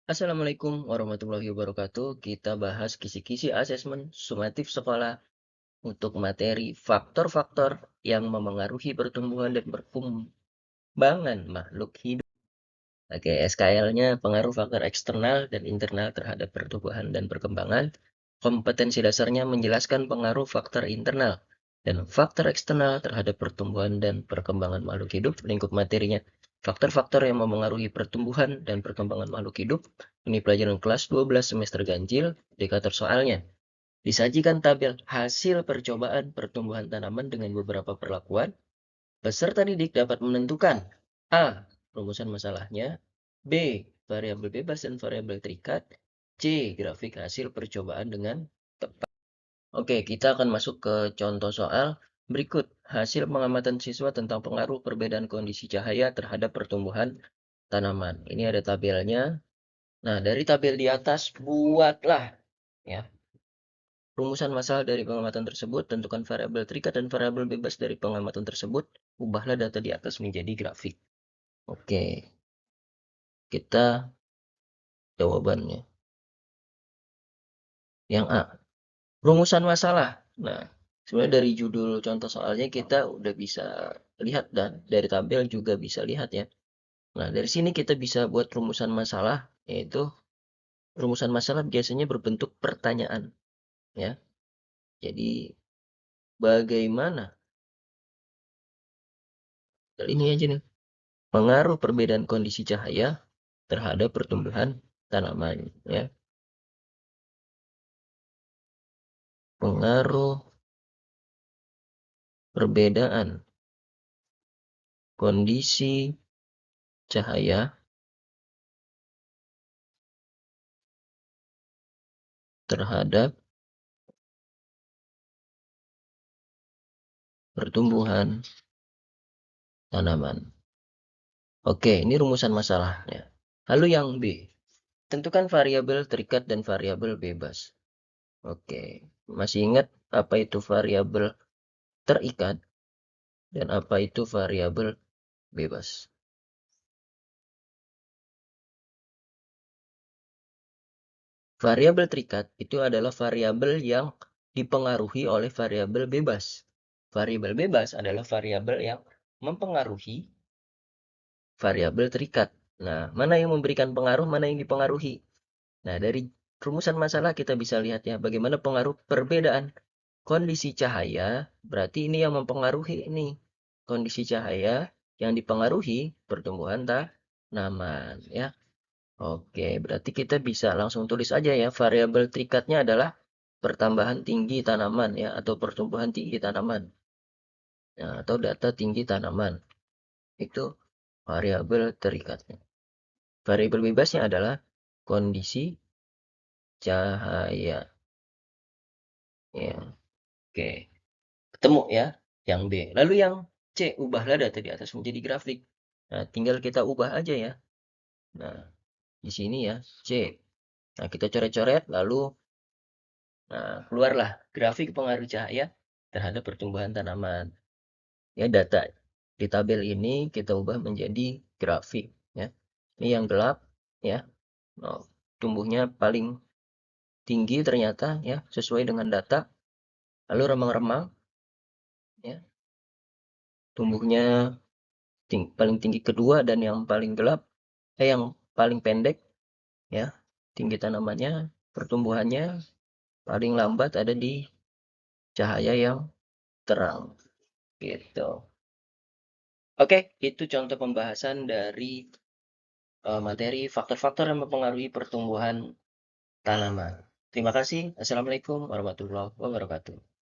Assalamualaikum warahmatullahi wabarakatuh. Kita bahas kisi-kisi asesmen sumatif sekolah untuk materi faktor-faktor yang memengaruhi pertumbuhan dan perkembangan makhluk hidup. Oke, SKL-nya pengaruh faktor eksternal dan internal terhadap pertumbuhan dan perkembangan. Kompetensi dasarnya menjelaskan pengaruh faktor internal dan faktor eksternal terhadap pertumbuhan dan perkembangan makhluk hidup. Lingkup materinya faktor-faktor yang memengaruhi pertumbuhan dan perkembangan makhluk hidup. Ini pelajaran kelas 12 semester ganjil. Indikator soalnya disajikan tabel hasil percobaan pertumbuhan tanaman dengan beberapa perlakuan. Peserta didik dapat menentukan A. Rumusan masalahnya, B. Variabel bebas dan variabel terikat, C. Grafik hasil percobaan dengan tepat. Oke, kita akan masuk ke contoh soal berikut. Hasil pengamatan siswa tentang pengaruh perbedaan kondisi cahaya terhadap pertumbuhan tanaman. Ini ada tabelnya. Nah, dari tabel di atas buatlah ya rumusan masalah dari pengamatan tersebut, tentukan variabel terikat dan variabel bebas dari pengamatan tersebut, ubahlah data di atas menjadi grafik. Oke, kita jawabannya. Yang A, rumusan masalah. Nah, sebenarnya dari judul contoh soalnya kita udah bisa lihat dan dari tabel juga bisa lihat ya. Nah, dari sini kita bisa buat rumusan masalah, yaitu rumusan masalah biasanya berbentuk pertanyaan ya. Jadi bagaimana? Ini aja nih. Pengaruh perbedaan kondisi cahaya terhadap pertumbuhan tanaman ya. Pengaruh perbedaan kondisi cahaya terhadap pertumbuhan tanaman. Oke, ini rumusan masalahnya. Lalu yang B, tentukan variabel terikat dan variabel bebas. Oke, masih ingat apa itu variabel terikat dan apa itu variabel bebas? Variabel terikat itu adalah variabel yang dipengaruhi oleh variabel bebas. Variabel bebas adalah variabel yang mempengaruhi variabel terikat. Nah, mana yang memberikan pengaruh, mana yang dipengaruhi. Nah, dari rumusan masalah kita bisa lihat ya, bagaimana pengaruh perbedaan kondisi cahaya, berarti ini yang mempengaruhi ini. Kondisi cahaya yang dipengaruhi pertumbuhan tanaman ya. Oke, berarti kita bisa langsung tulis aja ya, variabel terikatnya adalah pertambahan tinggi tanaman ya, atau pertumbuhan tinggi tanaman. Nah, atau data tinggi tanaman. Itu variabel terikatnya. Variabel bebasnya adalah kondisi cahaya. Ya, oke. Ketemu ya yang B. Lalu yang C, ubahlah data di atas menjadi grafik. Nah, tinggal kita ubah aja ya. Nah, di sini ya, C. Nah, kita coret-coret lalu keluarlah grafik pengaruh cahaya terhadap pertumbuhan tanaman. Ya, data di tabel ini kita ubah menjadi grafik ya. Ini yang gelap ya. Oh, tumbuhnya paling tinggi ternyata ya, sesuai dengan data. Lalu remang-remang ya. Tumbuhnya paling tinggi kedua dan yang paling gelap yang paling pendek ya. Tinggi tanamannya, pertumbuhannya paling lambat ada di cahaya yang terang gitu. Oke, itu contoh pembahasan dari materi faktor-faktor yang mempengaruhi pertumbuhan tanaman. Terima kasih. Assalamualaikum warahmatullahi wabarakatuh.